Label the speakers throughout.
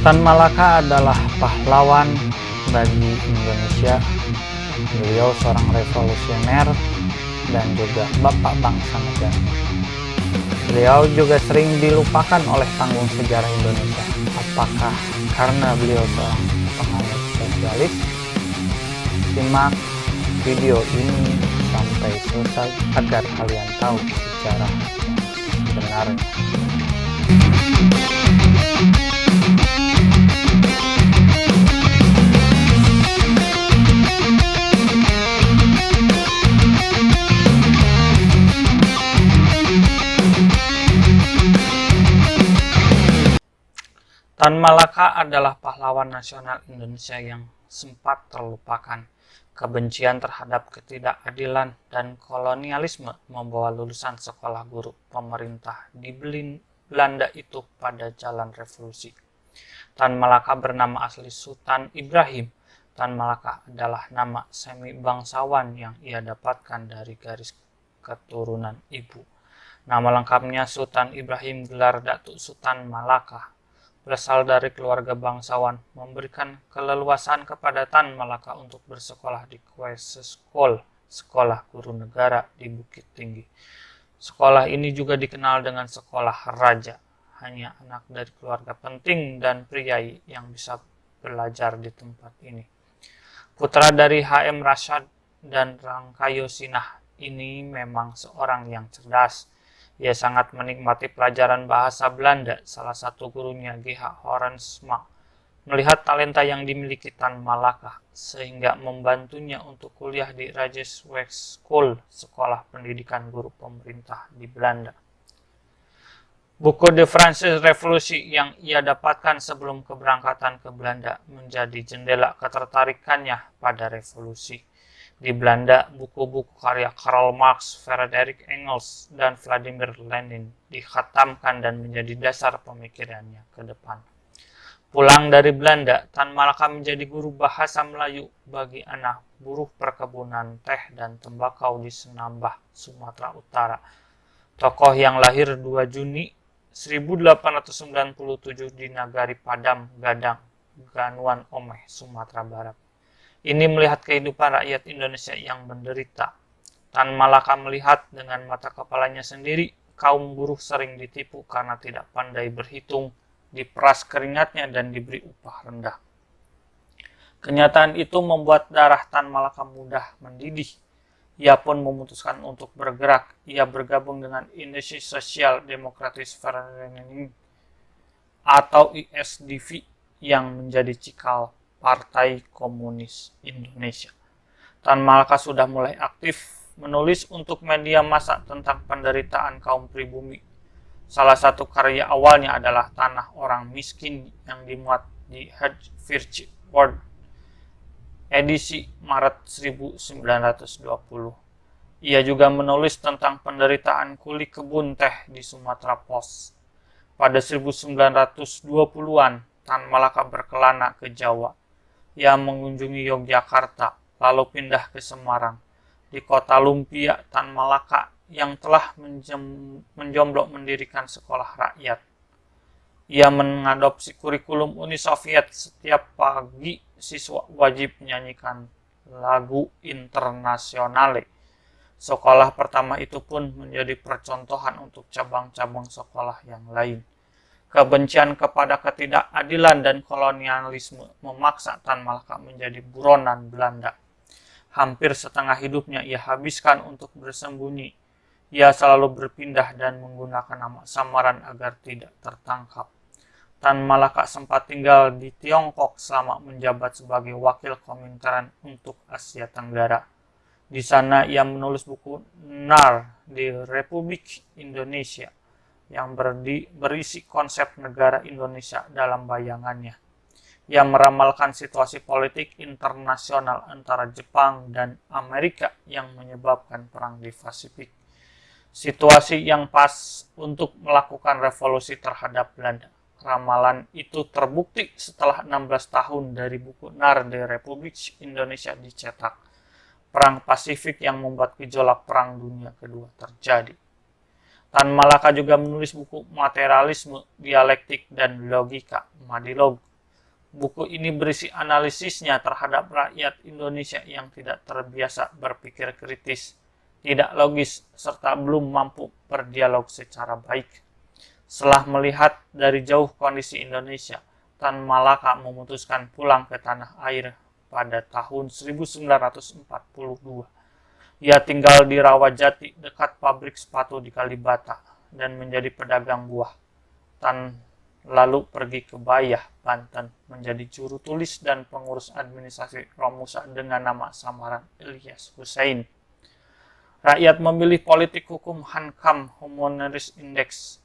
Speaker 1: Tan Malaka adalah pahlawan bagi Indonesia. Beliau seorang revolusioner dan juga bapak bangsa negara. Beliau juga sering dilupakan oleh panggung sejarah Indonesia. Apakah karena beliau seorang penganut sosialis? Simak video ini sampai selesai agar kalian tahu sejarah yang sebenarnya. Tan Malaka adalah pahlawan nasional Indonesia yang sempat terlupakan. Kebencian terhadap ketidakadilan dan kolonialisme membawa lulusan sekolah guru pemerintah di Belanda itu pada jalan revolusi. Tan Malaka bernama asli Sultan Ibrahim. Tan Malaka adalah nama semi bangsawan yang ia dapatkan dari garis keturunan ibu. Nama lengkapnya Sultan Ibrahim, gelar Datuk Sultan Malaka. Berasal dari keluarga bangsawan, memberikan keleluasaan kepada Tan Malaka untuk bersekolah di Kweese School, sekolah guru negara di Bukit Tinggi. Sekolah ini juga dikenal dengan sekolah raja. Hanya anak dari keluarga penting dan priai yang bisa belajar di tempat ini. Putra dari H.M. Rashad dan Rangkayo Sinah ini memang seorang yang cerdas. Ia sangat menikmati pelajaran bahasa Belanda. Salah satu gurunya, G.H. Horensma, melihat talenta yang dimiliki Tan Malaka sehingga membantunya untuk kuliah di Rijksweg School, sekolah pendidikan guru pemerintah di Belanda. Buku The Franse Revolutie yang ia dapatkan sebelum keberangkatan ke Belanda menjadi jendela ketertarikannya pada revolusi. Di Belanda, buku-buku karya Karl Marx, Friedrich Engels, dan Vladimir Lenin dikhatamkan dan menjadi dasar pemikirannya ke depan. Pulang dari Belanda, Tan Malaka menjadi guru bahasa Melayu bagi anak buruh perkebunan teh dan tembakau di Senambah, Sumatera Utara. Tokoh yang lahir 2 Juni 1897 di Nagari Padam, Gadang, Ganuan Omeh, Sumatera Barat. Ini melihat kehidupan rakyat Indonesia yang menderita. Tan Malaka melihat dengan mata kepalanya sendiri, kaum buruh sering ditipu karena tidak pandai berhitung, diperas keringatnya dan diberi upah rendah. Kenyataan itu membuat darah Tan Malaka mudah mendidih. Ia pun memutuskan untuk bergerak. Ia bergabung dengan Indonesian Social Democratic Vereniging atau ISDV yang menjadi cikal Partai Komunis Indonesia. Tan Malaka sudah mulai aktif menulis untuk media massa tentang penderitaan kaum pribumi. Salah satu karya awalnya adalah Tanah Orang Miskin yang dimuat di Hedgefield World edisi Maret 1920. Ia juga menulis tentang penderitaan kuli kebun teh di Sumatera Pos. Pada 1920-an, Tan Malaka berkelana ke Jawa. Ia mengunjungi Yogyakarta, lalu pindah ke Semarang. Di kota Lumpia, Tan Malaka yang telah menjomblok mendirikan sekolah rakyat. Ia mengadopsi kurikulum Uni Soviet. Setiap pagi, siswa wajib menyanyikan lagu Internasionale. Sekolah pertama itu pun menjadi percontohan untuk cabang-cabang sekolah yang lain. Kebencian kepada ketidakadilan dan kolonialisme memaksa Tan Malaka menjadi buronan Belanda. Hampir setengah hidupnya ia habiskan untuk bersembunyi. Ia selalu berpindah dan menggunakan nama samaran agar tidak tertangkap. Tan Malaka sempat tinggal di Tiongkok selama menjabat sebagai wakil Komintern untuk Asia Tenggara. Di sana ia menulis buku NAR di Republik Indonesia yang berisi konsep negara Indonesia dalam bayangannya. Ia meramalkan situasi politik internasional antara Jepang dan Amerika yang menyebabkan perang di Pasifik. Situasi yang pas untuk melakukan revolusi terhadap Belanda. Ramalan itu terbukti setelah 16 tahun dari buku NAR di Republik Indonesia dicetak. Perang Pasifik yang membuat gejolak Perang Dunia Kedua terjadi. Tan Malaka juga menulis buku Materialisme, Dialektik, dan Logika, Madilog, Buku ini berisi analisisnya terhadap rakyat Indonesia yang tidak terbiasa berpikir kritis, tidak logis, serta belum mampu berdialog secara baik. Setelah melihat dari jauh kondisi Indonesia, Tan Malaka memutuskan pulang ke tanah air pada tahun 1942. Ia tinggal di Rawajati dekat pabrik sepatu di Kalibata dan menjadi pedagang buah. Tan lalu pergi ke Bayah, Banten, menjadi juru tulis dan pengurus administrasi Romusa dengan nama samaran Ilyas Hussein. Rakyat memilih politik hukum Hankam Humoneris Index.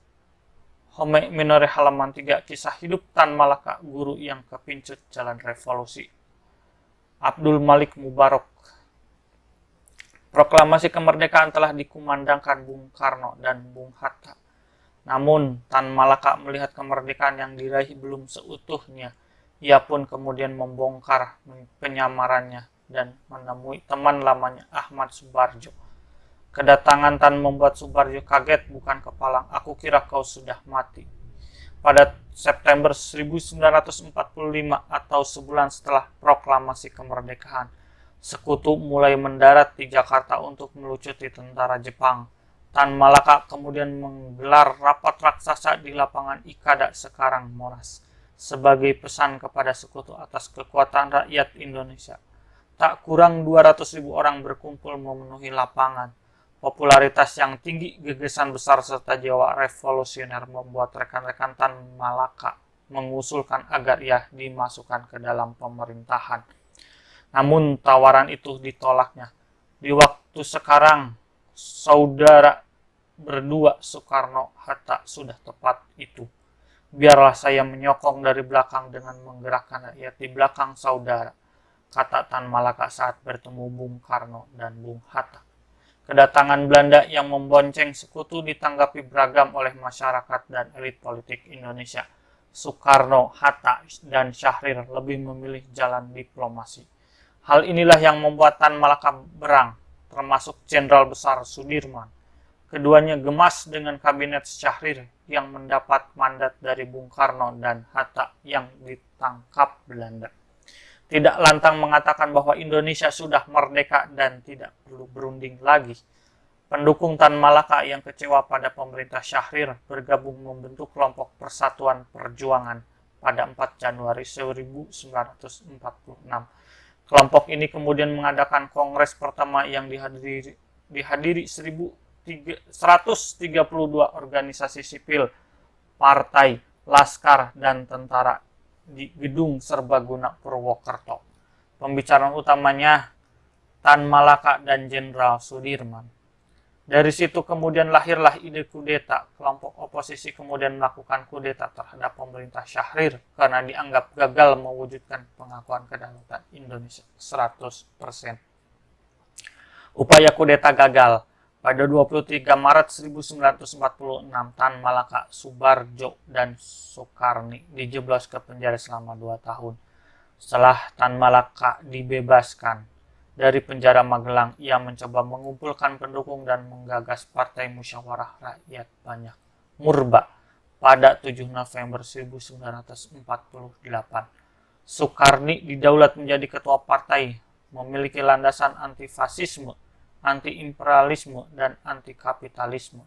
Speaker 1: Home Minore halaman 3, kisah hidup Tan Malaka, guru yang kepincut jalan revolusi. Abdul Malik Mubarak. Proklamasi kemerdekaan telah dikumandangkan Bung Karno dan Bung Hatta. Namun, Tan Malaka melihat kemerdekaan yang diraih belum seutuhnya. Ia pun kemudian membongkar penyamarannya dan menemui teman lamanya Ahmad Subarjo. Kedatangan Tan membuat Subarjo kaget, bukan kepalang. Aku kira kau sudah mati. Pada September 1945 atau sebulan setelah proklamasi kemerdekaan, sekutu mulai mendarat di Jakarta untuk melucuti tentara Jepang. Tan Malaka kemudian menggelar rapat raksasa di lapangan Ikada sekarang Monas sebagai pesan kepada sekutu atas kekuatan rakyat Indonesia. Tak kurang 200.000 orang berkumpul memenuhi lapangan. Popularitas yang tinggi, gagasan besar serta jiwa revolusioner membuat rekan-rekan Tan Malaka mengusulkan agar ia dimasukkan ke dalam pemerintahan. Namun tawaran itu ditolaknya. Di waktu sekarang, saudara berdua Soekarno Hatta sudah tepat itu. Biarlah saya menyokong dari belakang dengan menggerakkan rakyat di belakang saudara, kata Tan Malaka saat bertemu Bung Karno dan Bung Hatta. Kedatangan Belanda yang membonceng sekutu ditanggapi beragam oleh masyarakat dan elit politik Indonesia. Soekarno, Hatta, dan Syahrir lebih memilih jalan diplomasi. Hal inilah yang membuat Tan Malaka berang, termasuk Jenderal Besar Sudirman. Keduanya gemas dengan kabinet Syahrir yang mendapat mandat dari Bung Karno dan Hatta yang ditangkap Belanda. Tidak lantang mengatakan bahwa Indonesia sudah merdeka dan tidak perlu berunding lagi. Pendukung Tan Malaka yang kecewa pada pemerintah Syahrir bergabung membentuk kelompok Persatuan Perjuangan pada 4 Januari 1946. Kelompok ini kemudian mengadakan kongres pertama yang dihadiri 132 organisasi sipil, partai, laskar, dan tentara di Gedung Serbaguna Purwokerto. Pembicaraan utamanya Tan Malaka dan Jenderal Sudirman. Dari situ kemudian lahirlah ide kudeta. Kelompok oposisi kemudian melakukan kudeta terhadap pemerintah Syahrir karena dianggap gagal mewujudkan pengakuan kedaulatan Indonesia 100%. Upaya kudeta gagal. Pada 23 Maret 1946, Tan Malaka, Subarjo, dan Soekarni dijeblos ke penjara selama 2 tahun. Setelah Tan Malaka dibebaskan dari penjara Magelang, ia mencoba mengumpulkan pendukung dan menggagas Partai Musyawarah Rakyat Banyak, Murba, pada 7 November 1948. Soekarni didaulat menjadi ketua partai, memiliki landasan anti-fasisme, anti-imperialisme, dan anti-kapitalisme.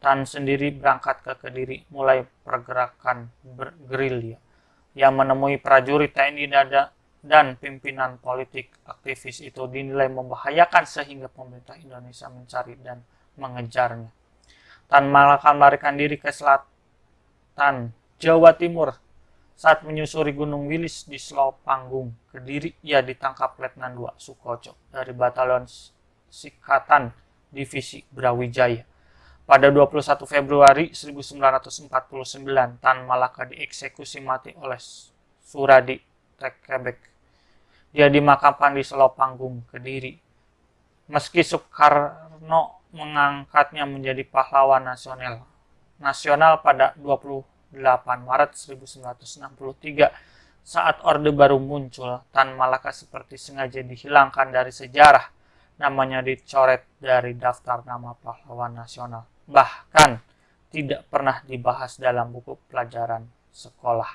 Speaker 1: Tan sendiri berangkat ke Kediri mulai pergerakan gerilya yang menemui prajurit TNI dan pimpinan politik. Aktivis itu dinilai membahayakan sehingga pemerintah Indonesia mencari dan mengejarnya. Tan Malaka melarikan diri ke selatan Jawa Timur. Saat menyusuri Gunung Wilis di Selau Panggung, Kediri, ia ditangkap Letnan II Sukoco dari Batalion Sikatan Divisi Brawijaya. Pada 21 Februari 1949, Tan Malaka dieksekusi mati oleh Suradi Tekebek. Dia dimakamkan di Selau Panggung, Kediri. Meski Soekarno mengangkatnya menjadi pahlawan nasional pada 28 Maret 1963, saat Orde Baru muncul, Tan Malaka seperti sengaja dihilangkan dari sejarah. Namanya dicoret dari daftar nama pahlawan nasional. Bahkan tidak pernah dibahas dalam buku pelajaran sekolah.